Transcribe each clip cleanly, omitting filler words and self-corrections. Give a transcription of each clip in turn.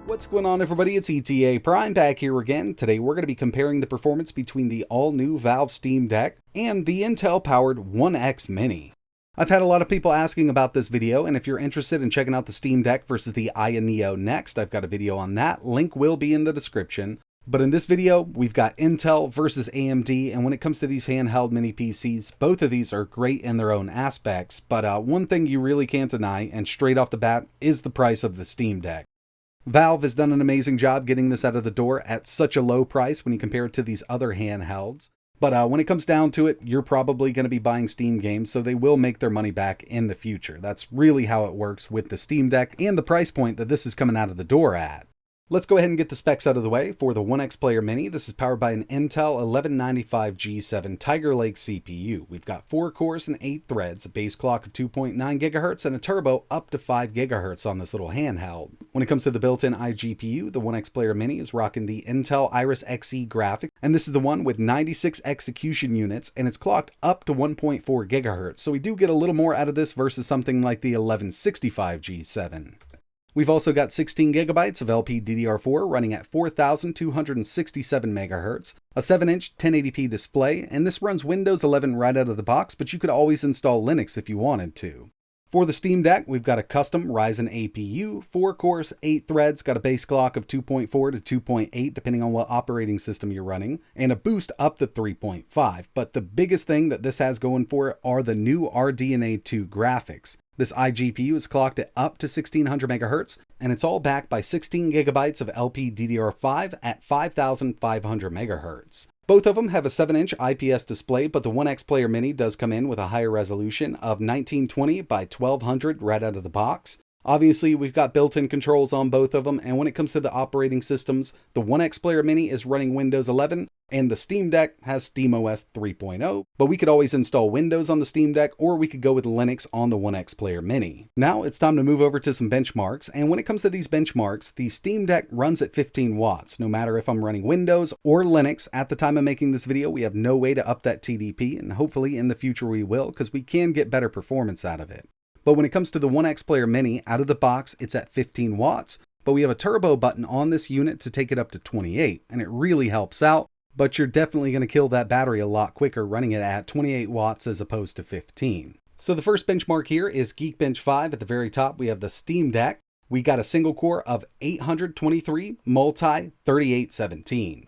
What's going on, everybody? It's etaprime back here again. Today we're going to be comparing the performance between the all-new Valve Steam Deck and the Intel-powered One X Mini. I've had a lot of people asking about this video, and if you're interested in checking out the Steam Deck versus the Aya Neo next, I've got a video on that. Link will be in the description. But in this video, we've got Intel versus AMD, and when it comes to these handheld mini PCs, both of these are great in their own aspects, but one thing you really can't deny, and straight off the bat, is the price of the Steam Deck. Valve has done an amazing job getting this out of the door at such a low price when you compare it to these other handhelds. But when it comes down to it, you're probably going to be buying Steam games, so they will make their money back in the future. That's really how it works with the Steam Deck and the price point that this is coming out of the door at. Let's go ahead and get the specs out of the way. For the ONEXPLAYER Mini, this is powered by an Intel 1195G7 Tiger Lake CPU. We've got 4 cores and 8 threads, a base clock of 2.9 GHz, and a turbo up to 5 GHz on this little handheld. When it comes to the built-in iGPU, the ONEXPLAYER Mini is rocking the Intel Iris Xe graphic, and this is the one with 96 execution units, and it's clocked up to 1.4 GHz, so we do get a little more out of this versus something like the 1165G7. We've also got 16 gigabytes of LPDDR4 running at 4,267 MHz, a 7-inch 1080p display, and this runs Windows 11 right out of the box, but you could always install Linux if you wanted to. For the Steam Deck, we've got a custom Ryzen APU, 4 cores, 8 threads, got a base clock of 2.4 to 2.8 depending on what operating system you're running, and a boost up to 3.5. But the biggest thing that this has going for it are the new RDNA 2 graphics. This iGPU is clocked at up to 1600 MHz, and it's all backed by 16 gigabytes of LPDDR5 at 5500 MHz. Both of them have a 7-inch IPS display, but the ONEXPLAYER Mini does come in with a higher resolution of 1920 by 1200 right out of the box. Obviously, we've got built-in controls on both of them, and when it comes to the operating systems, the ONEXPLAYER Mini is running Windows 11, and the Steam Deck has SteamOS 3.0, but we could always install Windows on the Steam Deck, or we could go with Linux on the ONEXPLAYER Mini. Now it's time to move over to some benchmarks, and when it comes to these benchmarks, the Steam Deck runs at 15 watts, no matter if I'm running Windows or Linux. At the time of making this video, we have no way to up that TDP, and hopefully in the future we will, because we can get better performance out of it. But when it comes to the ONEXPLAYER Mini, out of the box, it's at 15 watts, but we have a turbo button on this unit to take it up to 28, and it really helps out, but you're definitely going to kill that battery a lot quicker running it at 28 watts as opposed to 15. So the first benchmark here is Geekbench 5. At the very top, we have the Steam Deck. We got a single core of 823, multi 3817.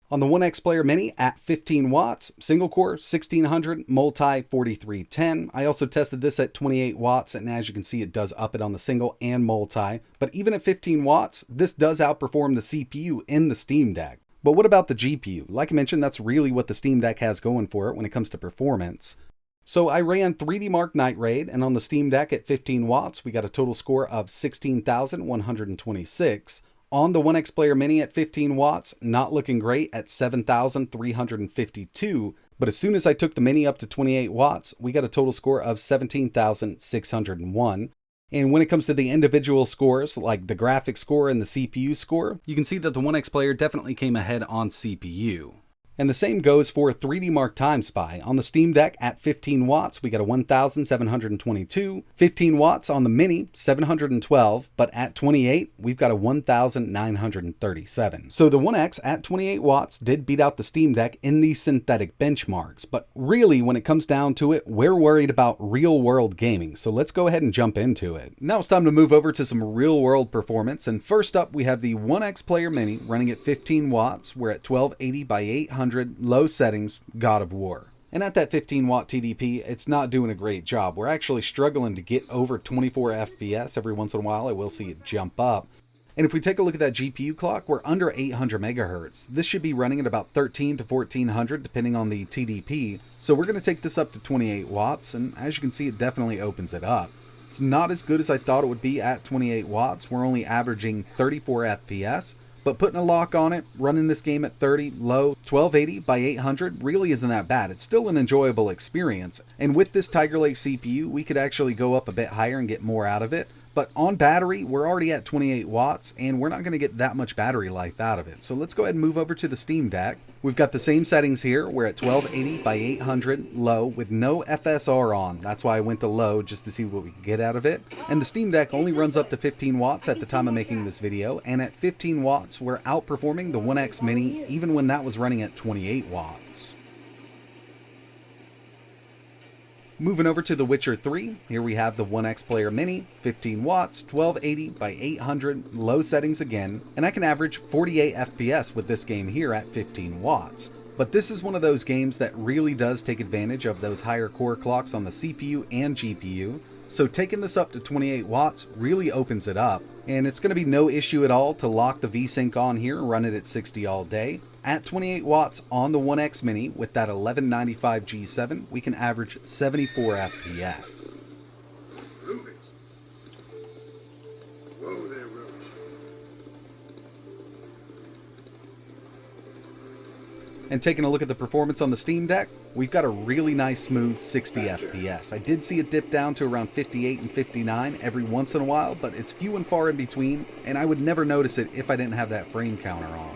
On the ONEXPLAYER Mini at 15 watts, single core 1600, multi 4310. I also tested this at 28 watts, and as you can see, it does up it on the single and multi. But even at 15 watts, this does outperform the CPU in the Steam Deck. But what about the GPU? Like I mentioned, that's really what the Steam Deck has going for it when it comes to performance. So I ran 3D Mark Night Raid, and on the Steam Deck at 15 watts, we got a total score of 16,126. On the ONEXPLAYER Mini at 15 watts, not looking great at 7,352, but as soon as I took the Mini up to 28 watts, we got a total score of 17,601. And when it comes to the individual scores, like the graphics score and the CPU score, you can see that the ONEXPLAYER definitely came ahead on CPU. And the same goes for 3D Mark Time Spy. On the Steam Deck at 15 watts, we got a 1,722. 15 watts on the Mini, 712. But at 28, we've got a 1,937. So the One X at 28 watts did beat out the Steam Deck in these synthetic benchmarks. But really, when it comes down to it, we're worried about real-world gaming. So let's go ahead and jump into it. Now it's time to move over to some real-world performance. And first up, we have the ONEXPLAYER Mini running at 15 watts. We're at 1280 by 800. Low settings, God of War. And at that 15 watt TDP, it's not doing a great job. We're actually struggling to get over 24 FPS. Every once in a while, I will see it jump up. And if we take a look at that GPU clock, we're under 800 megahertz. This should be running at about 13 to 1400 depending on the TDP. So we're going to take this up to 28 watts, and as you can see, it definitely opens it up. It's not as good as I thought it would be at 28 watts. We're only averaging 34 FPS. But putting a lock on it, running this game at 30, low, 1280 by 800 really isn't that bad. It's still an enjoyable experience. And with this Tiger Lake CPU, we could actually go up a bit higher and get more out of it. But on battery, we're already at 28 watts, and we're not going to get that much battery life out of it. So let's go ahead and move over to the Steam Deck. We've got the same settings here. We're at 1280 by 800 low with no FSR on. That's why I went to low, just to see what we could get out of it. And the Steam Deck only runs up to 15 watts at the time of making this video. And at 15 watts, we're outperforming the One X Mini, even when that was running at 28 watts. Moving over to The Witcher 3, here we have the ONEXPLAYER Mini, 15 watts, 1280 by 800, low settings again, and I can average 48 FPS with this game here at 15 watts. But this is one of those games that really does take advantage of those higher core clocks on the CPU and GPU, so taking this up to 28 watts really opens it up, and it's going to be no issue at all to lock the VSync on here and run it at 60 all day. At 28 watts on the One X Mini with that 1195 G7, we can average 74 FPS. Move it. Whoa there, Roach. And taking a look at the performance on the Steam Deck, we've got a really nice smooth 60 FPS. I did see it dip down to around 58 and 59 every once in a while, but it's few and far in between, and I would never notice it if I didn't have that frame counter on.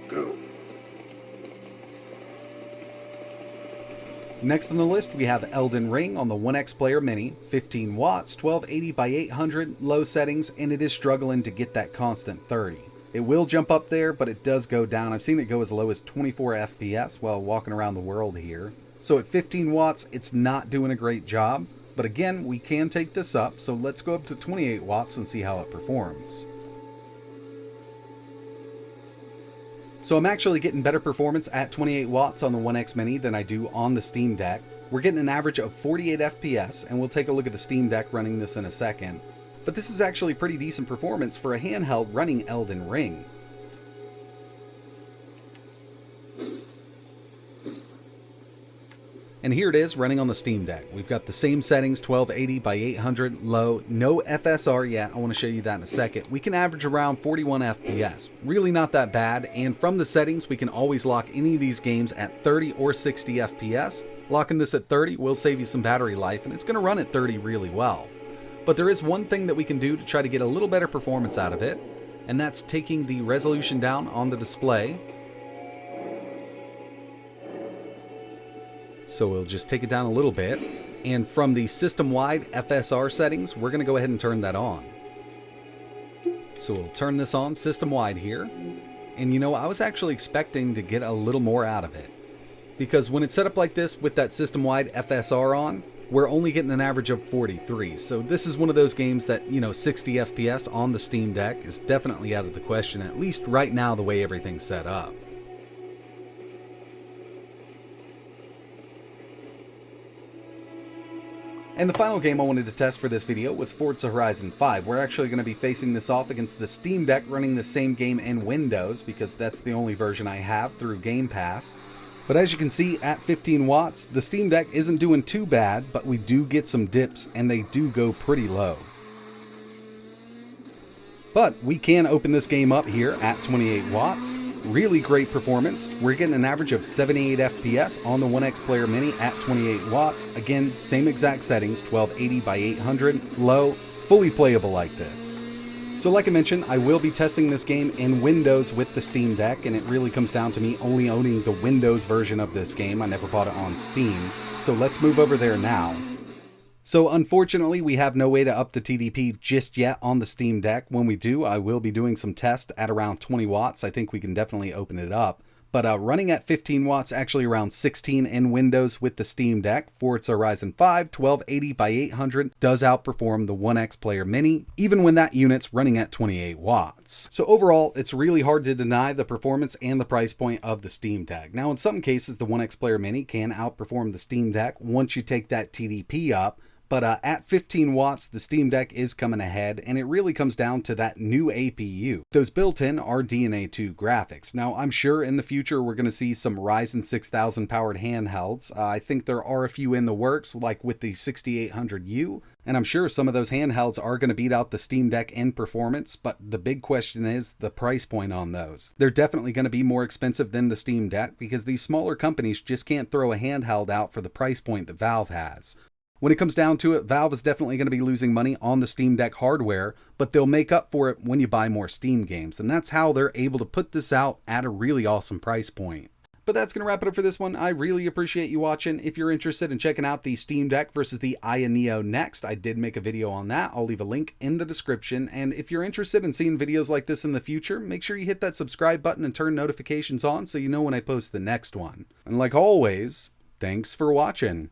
Go. Next on the list, we have Elden Ring on the ONEXPLAYER Mini, 15 watts, 1280 by 800, low settings, and it is struggling to get that constant 30. It will jump up there, but it does go down. I've seen it go as low as 24 FPS while walking around the world here. So at 15 watts, it's not doing a great job, but again, we can take this up, so let's go up to 28 watts and see how it performs. So I'm actually getting better performance at 28 watts on the One X Mini than I do on the Steam Deck. We're getting an average of 48 FPS, and we'll take a look at the Steam Deck running this in a second. But this is actually pretty decent performance for a handheld running Elden Ring. And here it is running on the Steam Deck. We've got the same settings, 1280 by 800, low, no FSR yet. I want to show you that in a second. We can average around 41 FPS. Really not that bad, and from the settings, we can always lock any of these games at 30 or 60 FPS. Locking this at 30 will save you some battery life, and it's going to run at 30 really well. But there is one thing that we can do to try to get a little better performance out of it, and that's taking the resolution down on the display. So we'll just take it down a little bit, and from the system-wide FSR settings, we're going to go ahead and turn that on. So we'll turn this on system-wide here, and you know, I was actually expecting to get a little more out of it, because when it's set up like this with that system-wide FSR on, we're only getting an average of 43. So this is one of those games that, you know, 60 FPS on the Steam Deck is definitely out of the question, at least right now the way everything's set up. And the final game I wanted to test for this video was Forza Horizon 5. We're actually going to be facing this off against the Steam Deck running the same game in Windows, because that's the only version I have through Game Pass. But as you can see, at 15 watts, the Steam Deck isn't doing too bad, but we do get some dips, and they do go pretty low. But we can open this game up here at 28 watts. Really great performance. We're getting an average of 78 FPS on the ONEXPLAYER Mini at 28 watts. Again, same exact settings, 1280 by 800, low, fully playable like this. So like I mentioned, I will be testing this game in Windows with the Steam Deck, and it really comes down to me only owning the Windows version of this game. I never bought it on Steam. So let's move over there now. So unfortunately, we have no way to up the TDP just yet on the Steam Deck. When we do, I will be doing some tests at around 20 watts. I think we can definitely open it up. But running at 15 watts, actually around 16 in Windows with the Steam Deck, Forza Horizon 5, 1280 by 800 does outperform the ONEXPLAYER Mini, even when that unit's running at 28 watts. So overall, it's really hard to deny the performance and the price point of the Steam Deck. Now, in some cases, the ONEXPLAYER Mini can outperform the Steam Deck once you take that TDP up. But at 15 watts, the Steam Deck is coming ahead, and it really comes down to that new APU, those built-in RDNA 2 graphics. Now, I'm sure in the future we're going to see some Ryzen 6000 powered handhelds. I think there are a few in the works, like with the 6800U, and I'm sure some of those handhelds are going to beat out the Steam Deck in performance, but the big question is the price point on those. They're definitely going to be more expensive than the Steam Deck because these smaller companies just can't throw a handheld out for the price point that Valve has. When it comes down to it, Valve is definitely going to be losing money on the Steam Deck hardware, but they'll make up for it when you buy more Steam games, and that's how they're able to put this out at a really awesome price point. But that's going to wrap it up for this one. I really appreciate you watching. If you're interested in checking out the Steam Deck versus the Aya Neo Next, I did make a video on that. I'll leave a link in the description. And if you're interested in seeing videos like this in the future, make sure you hit that subscribe button and turn notifications on so you know when I post the next one. And like always, thanks for watching.